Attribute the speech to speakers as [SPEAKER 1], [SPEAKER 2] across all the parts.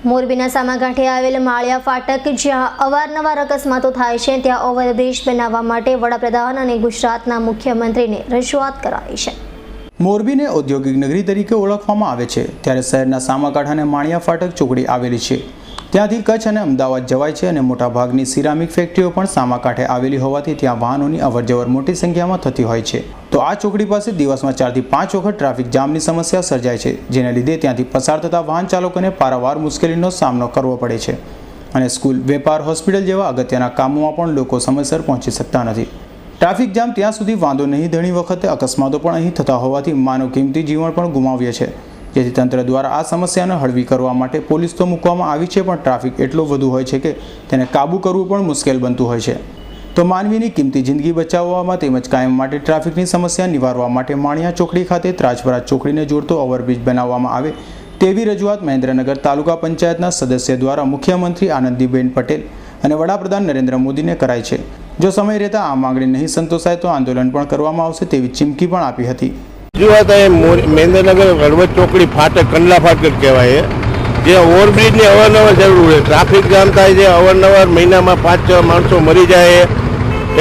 [SPEAKER 1] મોરબીના સામાકાંઠે આવેલ માળિયા ફાટક જ્યાં અવારનવાર અકસ્માતો થાય છે ત્યાં ઓવરબ્રિજ બનાવવા માટે વડાપ્રધાન અને ગુજરાતના મુખ્યમંત્રીને રજૂઆત કરાઈ છે।
[SPEAKER 2] મોરબીને ઔદ્યોગિક નગરી તરીકે ઓળખવામાં આવે છે ત્યારે શહેરના સામાકાંઠા અને માળિયા ફાટક ચોકડી આવેલી છે। ત્યાંથી કચ્છ અને અમદાવાદ જવાય છે અને મોટાભાગની સિરામિક ફેક્ટરીઓ પણ સામાકાંઠે આવેલી હોવાથી ત્યાં વાહનોની અવરજવર મોટી સંખ્યામાં થતી હોય છે। તો આ ચોકડી પાસે દિવસમાં 4 થી 5 વખત ટ્રાફિક જામની સમસ્યા સર્જાય છે, જેને લીધે ત્યાંથી પસાર થતા વાહન ચાલકોને પારાવાર મુશ્કેલીનો સામનો કરવો પડે છે અને સ્કૂલ, વેપાર, હોસ્પિટલ જેવા અગત્યના કામોમાં પણ લોકો સમયસર પહોંચી શકતા નથી। ટ્રાફિક જામ ત્યાં સુધી વાંધો નહીં, ઘણી વખતે અકસ્માતો પણ અહીં થતા હોવાથી માનવ કિંમતી જીવન પણ ગુમાવ્યા છે, જેથી તંત્ર દ્વારા આ સમસ્યાને હળવી કરવા માટે પોલીસ તો મૂકવામાં આવી છે, પણ ટ્રાફિક એટલો વધુ હોય છે કે તેને કાબૂ કરવું પણ મુશ્કેલ બનતું હોય છે। તો માનવીની કિંમતી જિંદગી બચાવવામાં તેમજ કાયમ માટે ટ્રાફિકની સમસ્યા નિવારવા માટે માળિયા ચોકડી ખાતે ત્રાજપરા ચોકડીને જોડતો ઓવરબ્રિજ બનાવવામાં આવે તેવી રજૂઆત મહેન્દ્રનગર તાલુકા પંચાયતના સદસ્ય દ્વારા મુખ્યમંત્રી આનંદીબેન પટેલ અને વડાપ્રધાન નરેન્દ્ર મોદીને કરાઈ છે। જો સમય રહેતા આ માંગણી નહીં સંતોષાય તો આંદોલન પણ કરવામાં આવશે તેવી ચીમકી પણ આપી હતી।
[SPEAKER 3] મહેન્દ્રનગર હળવદ ચોકડી ફાટક કંડલા ફાટક કહેવાય છે, જે ઓવરબ્રિજની અવારનવાર જરૂર છે। ટ્રાફિક જામ થાય છે, અવારનવાર મહિનામાં 5-6 માણસો મરી જાય,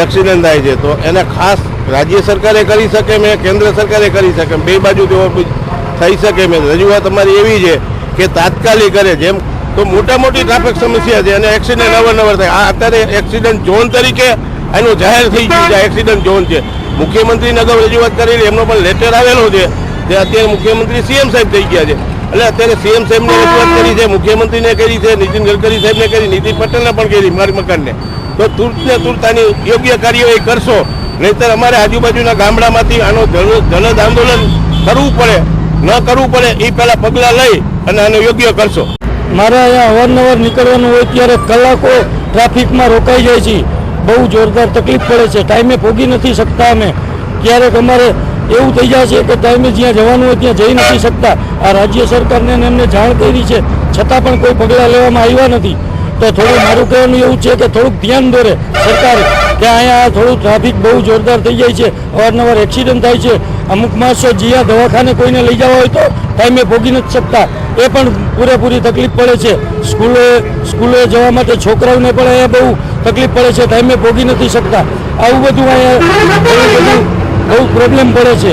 [SPEAKER 3] એક્સિડન્ટ થાય છે। તો એને ખાસ રાજ્ય સરકારે કરી શકે, મેં કેન્દ્ર સરકારે કરી શકે, બે બાજુથી ઓવરબ્રિજ થઈ શકે। મેં રજૂઆત અમારી એવી છે કે તાત્કાલિક કરે, જેમ તો મોટી ટ્રાફિક સમસ્યા છે અને એક્સિડન્ટ અવારનવાર થાય। આ અત્યારે એક્સિડન્ટ ઝોન તરીકે એનું જાહેર થઈ ગયું છે, એક્સિડન્ટ ઝોન છે। મુખ્યમંત્રીને અગાઉ રજૂઆત કરેલી, એમનો પણ લેટર આવેલો છે, તે અત્યારે મુખ્યમંત્રી સીએમ સાહેબ થઈ ગયા છે, એટલે અત્યારે સીએમ સાહેબને રજૂઆત કરી છે, મુખ્યમંત્રીને કરી છે, નીતિન ગડકરી સાહેબને કરી, નીતિન પટેલને પણ કરી, માર્ગ મકાનને। તો તુર્તને તુર્ત આની યોગ્ય કાર્યવાહી કરશો, નહીંતર અમારે આજુબાજુના ગામડામાંથી આનો જનદ આંદોલન કરવું પડે, ન કરવું પડે એ પહેલાં પગલાં લઈ અને આનો યોગ્ય કરશો।
[SPEAKER 4] મારે અહીંયા અવારનવાર નીકળવાનું હોય ત્યારે કલાકો ટ્રાફિકમાં રોકાઈ જાય છે, બહુ જોરદાર તકલીફ પડે છે, ટાઈમે પહોંચી નથી શકતા અમે। ક્યારેક અમારે એવું થઈ જાય છે કે ટાઈમે જ્યાં જવાનું હોય ત્યાં જઈ નથી શકતા। આ રાજ્ય સરકારને એમને જાણ કરી છે, છતાં પણ કોઈ પગલાં લેવામાં આવ્યા નથી। તો થોડું મારું કહેવાનું એવું છે કે થોડુંક ધ્યાન દોરે સરકાર કે અહીંયા થોડું ટ્રાફિક બહુ જોરદાર થઈ જાય છે, અવારનવાર એક્સિડન્ટ થાય છે। અમુક માણસો જ્યાં દવાખાને કોઈને લઈ જવા હોય તો ટાઈમે પહોંચી નથી શકતા, એ પણ પૂરેપૂરી તકલીફ પડે છે। સ્કૂલે જવા માટે છોકરાઓને પણ અહીંયા બહુ તકલીફ પડે છે, ટાઈમે પહોંચી નથી શકતા। આવું બધું અહીંયા બહુ પ્રોબ્લેમ પડે છે।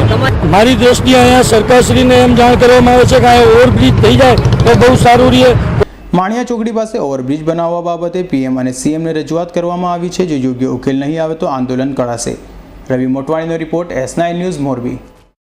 [SPEAKER 4] મારી દ્રષ્ટિએ અહીંયા સરકારશ્રીને એમ જાણ કરવામાં આવે છે કે અહીંયા ઓવરબ્રિજ થઈ જાય તો બહુ સારું રહે।
[SPEAKER 2] માળિયા ચોકડી પાસે ઓવરબ્રિજ બનાવવા બાબતે પીએમ અને સીએમને રજૂઆત કરવામાં આવી છે। જો યોગ્ય ઉકેલ નહીં આવે તો આંદોલન કરાશે। રવિ મોટવાણીનો રિપોર્ટ, S9 ન્યૂઝ, મોરબી।